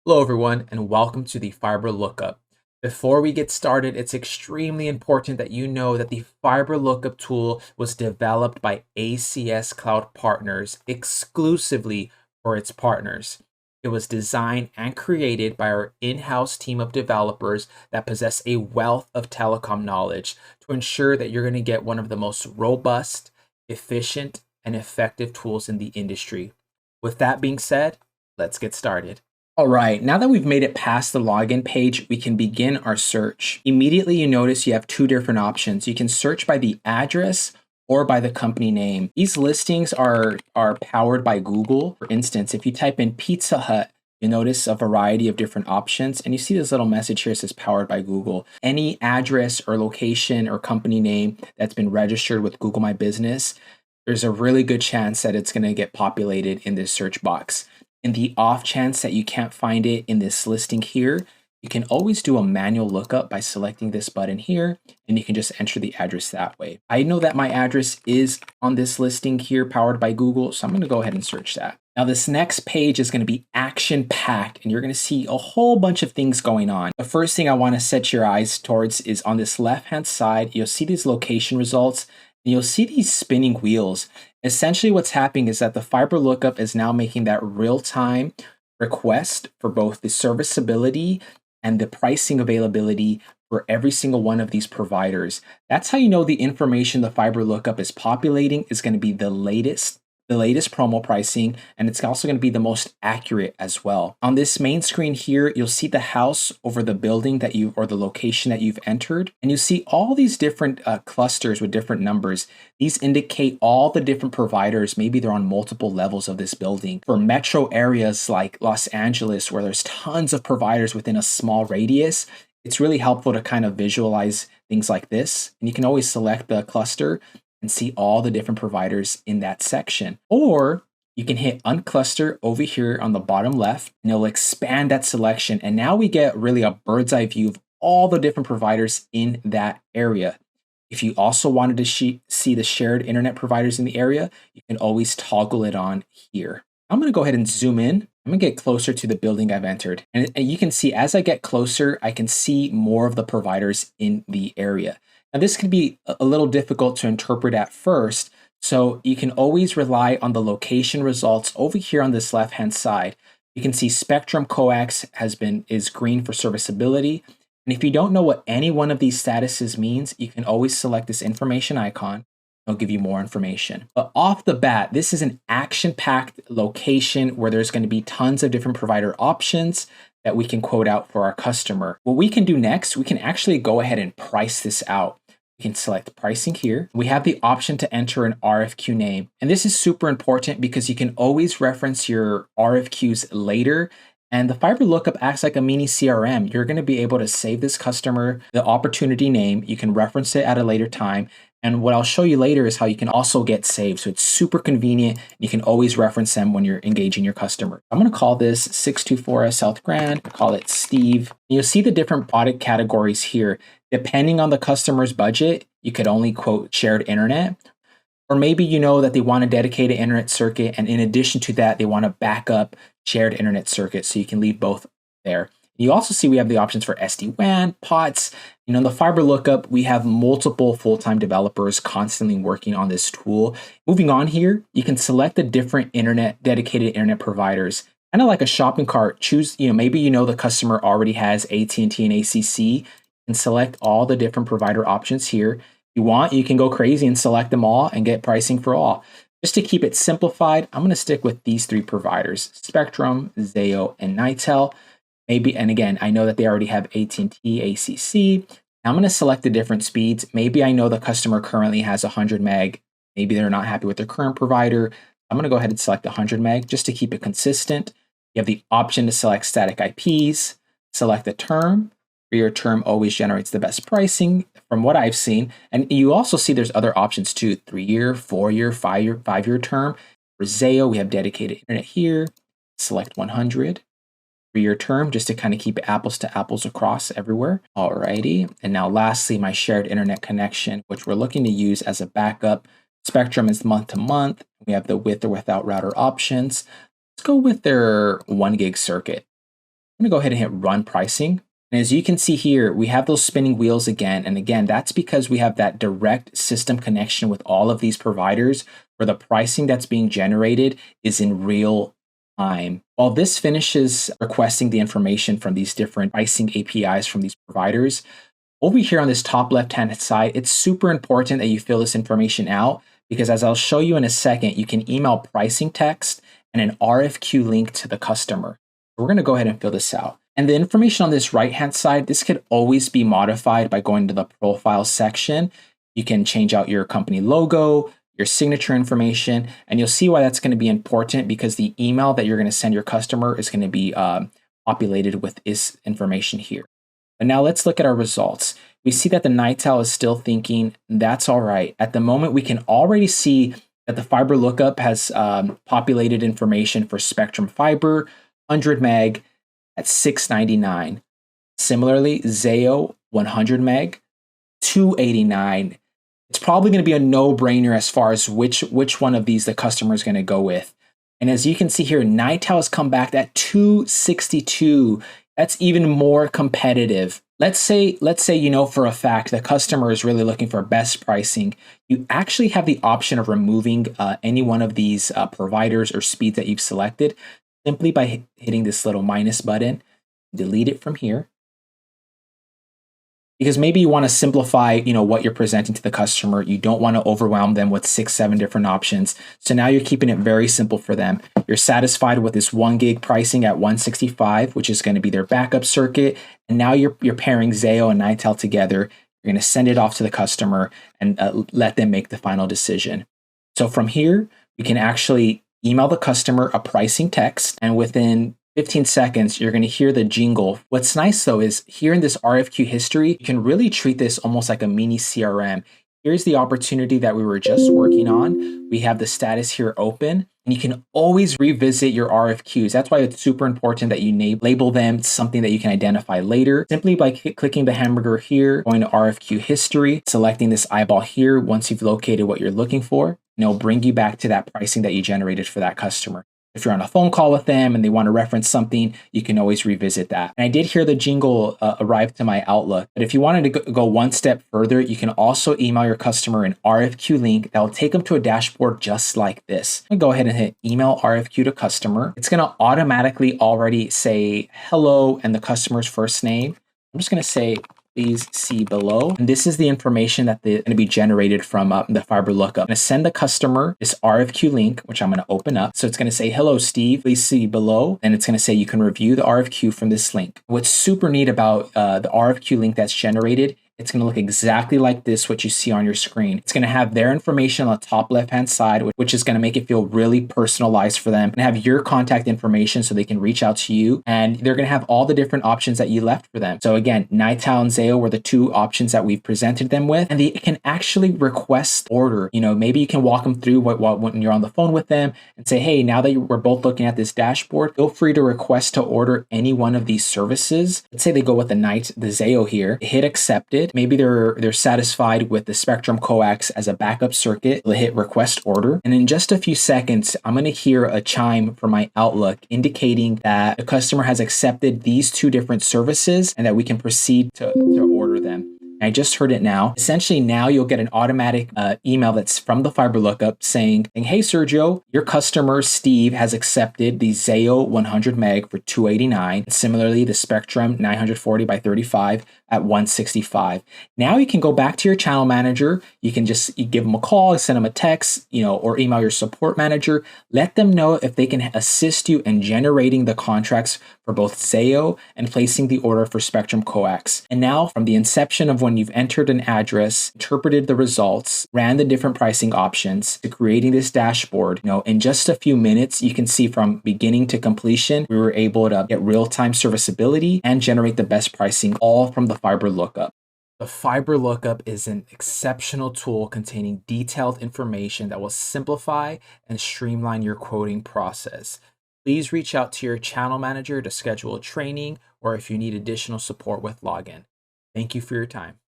Hello everyone and welcome to the FiberLookup. Before we get started, it's extremely important that you know that the FiberLookup tool was developed by ACS Cloud Partners exclusively for its partners. It was designed and created by our in-house team of developers that possess a wealth of telecom knowledge to ensure that you're going to get one of the most robust, efficient, and effective tools in the industry. With that being said, let's get started. All right, now that we've made it past the login page, we can begin our search. Immediately you notice you have two different options. You can search by the address or by the company name. These listings are powered by Google. For instance, if you type in Pizza Hut, you'll notice a variety of different options, and you see this little message here that says powered by Google. Any address or location or company name that's been registered with Google My Business, there's a really good chance that it's gonna get populated in this search box. In the off chance that you can't find it in this listing here, you can always do a manual lookup by selecting this button here, and you can just enter the address that way. I know that my address is on this listing here powered by Google, so I'm going to go ahead and search that. Now this next page is going to be action-packed, and you're going to see a whole bunch of things going on. The first thing I want to set your eyes towards is on this left-hand side, you'll see these location results, and you'll see these spinning wheels. Essentially what's happening is that the FiberLookup is now making that real-time request for both the serviceability and the pricing availability for every single one of these providers. That's how you know the information the FiberLookup is populating is going to be the latest promo pricing, and it's also going to be the most accurate as well. On this main screen here, you'll see the house over the building that you or the location that you've entered, and you see all these different clusters with different numbers. These indicate all the different providers. Maybe they're on multiple levels of this building. For metro areas like Los Angeles, where there's tons of providers within a small radius, it's really helpful to kind of visualize things like this. And you can always select the cluster and see all the different providers in that section. Or you can hit uncluster over here on the bottom left, and it'll expand that selection. And now we get really a bird's eye view of all the different providers in that area. If you also wanted to see the shared internet providers in the area, you can always toggle it on here. I'm going to go ahead and zoom in. I'm going to get closer to the building I've entered. And you can see as I get closer, I can see more of the providers in the area. Now, this can be a little difficult to interpret at first, so you can always rely on the location results over here on this left-hand side. You can see Spectrum Coax is green for serviceability. And if you don't know what any one of these statuses means, you can always select this information icon. It'll give you more information. But off the bat, this is an action-packed location where there's going to be tons of different provider options that we can quote out for our customer. What we can do next, we can actually go ahead and price this out. We can select pricing here. We have the option to enter an RFQ name. And this is super important because you can always reference your RFQs later. And the FiberLookup acts like a mini CRM. You're going to be able to save this customer the opportunity name. You can reference it at a later time. And what I'll show you later is how you can also get saved. So it's super convenient. You can always reference them when you're engaging your customer. I'm going to call this 624 South Grand. I'll call it Steve. And you'll see the different product categories here. Depending on the customer's budget, you could only quote shared internet. Or maybe you know that they want a dedicated internet circuit. And in addition to that, they want a backup shared internet circuit. So you can leave both there. You also see we have the options for SD-WAN, POTS. In the FiberLookup, we have multiple full-time developers constantly working on this tool. Moving on here, you can select the different dedicated internet providers. Kind of like a shopping cart, choose, maybe the customer already has AT&T and ACC, and select all the different provider options here. If you want, you can go crazy and select them all and get pricing for all. Just to keep it simplified, I'm going to stick with these three providers: Spectrum, Zayo, and Nitel. Maybe, and again, I know that they already have AT&T, ACC. I'm going to select the different speeds. Maybe I know the customer currently has 100 meg. Maybe they're not happy with their current provider. I'm going to go ahead and select 100 meg just to keep it consistent. You have the option to select static IPs, select the term. 3-year term always generates the best pricing from what I've seen. And you also see there's other options too: 3-year, 4-year, 5-year term. For Zayo, we have dedicated internet here. Select 100. 3-year term, just to kind of keep it apples to apples across everywhere. Alrighty. And now lastly, my shared internet connection, which we're looking to use as a backup. Spectrum is month to month. We have the with or without router options. Let's go with their 1 gig circuit. I'm gonna go ahead and hit run pricing. And as you can see here, we have those spinning wheels again. And again, that's because we have that direct system connection with all of these providers where the pricing that's being generated is in real time. While this finishes requesting the information from these different pricing APIs from these providers, over here on this top left-hand side, it's super important that you fill this information out because as I'll show you in a second, you can email pricing text and an RFQ link to the customer. We're gonna go ahead and fill this out. And the information on this right-hand side, this could always be modified by going to the profile section. You can change out your company logo, your signature information, and you'll see why that's going to be important because the email that you're going to send your customer is going to be populated with this information here. But now let's look at our results. We see that the NITAL is still thinking, that's all right. At the moment, we can already see that the FiberLookup has populated information for Spectrum Fiber, 100 meg at $699. Similarly, Zayo 100 meg, $289. It's probably going to be a no-brainer as far as which one of these the customer is going to go with. And as you can see here, NITAL has come back at $262. That's even more competitive. Let's say, you know, for a fact, the customer is really looking for best pricing. You actually have the option of removing any one of these providers or speeds that you've selected simply by hitting this little minus button. Delete it from here. Because maybe you want to simplify, you know, what you're presenting to the customer. You don't want to overwhelm them with 6, 7 different options. So now you're keeping it very simple for them. You're satisfied with this 1 gig pricing at $165, which is going to be their backup circuit. And now you're pairing Zayo and NITAL together. You're going to send it off to the customer and let them make the final decision. So from here, we can actually email the customer a pricing text, and within 15 seconds, you're going to hear the jingle. What's nice though is here in this RFQ history, you can really treat this almost like a mini CRM. Here's the opportunity that we were just working on. We have the status here open, and you can always revisit your RFQs. That's why it's super important that you label them something that you can identify later. Simply by clicking the hamburger here, going to RFQ history, selecting this eyeball here once you've located what you're looking for, and it'll bring you back to that pricing that you generated for that customer. If you're on a phone call with them and they want to reference something, you can always revisit that. And I did hear the jingle arrive to my Outlook, but if you wanted to go one step further, you can also email your customer an RFQ link that will take them to a dashboard just like this. I'm gonna go ahead and hit email RFQ to customer. It's gonna automatically already say hello and the customer's first name. I'm just gonna say, please see below. And this is the information that is going to be generated from the FiberLookup. I'm going to send the customer this RFQ link, which I'm going to open up. So it's going to say, hello, Steve, please see below. And it's going to say you can review the RFQ from this link. What's super neat about the RFQ link that's generated, it's going to look exactly like this, what you see on your screen. It's going to have their information on the top left-hand side, which is going to make it feel really personalized for them, and have your contact information so they can reach out to you. And they're going to have all the different options that you left for them. So again, NITAL and Zayo were the 2 options that we've presented them with, and they can actually request order. You know, maybe you can walk them through when you're on the phone with them and say, hey, now that we're both looking at this dashboard, feel free to request to order any one of these services. Let's say they go with the Zayo here, hit accepted. Maybe they're satisfied with the Spectrum coax as a backup circuit. They'll hit request order. And in just a few seconds, I'm going to hear a chime from my Outlook indicating that the customer has accepted these 2 different services and that we can proceed to order them. I just heard it now. Essentially, now you'll get an automatic email that's from the FiberLookup saying, hey, Sergio, your customer, Steve, has accepted the Zayo 100 meg for $289. Similarly, the Spectrum 940 by 35 at $165. Now you can go back to your channel manager. You can just give them a call, send them a text, or email your support manager. Let them know if they can assist you in generating the contracts for both Zayo and placing the order for Spectrum coax. And now from the inception of when you've entered an address, interpreted the results, ran the different pricing options to creating this dashboard, in just a few minutes, you can see from beginning to completion, we were able to get real-time serviceability and generate the best pricing all from the FiberLookup. The FiberLookup is an exceptional tool containing detailed information that will simplify and streamline your quoting process. Please reach out to your channel manager to schedule a training or if you need additional support with login. Thank you for your time.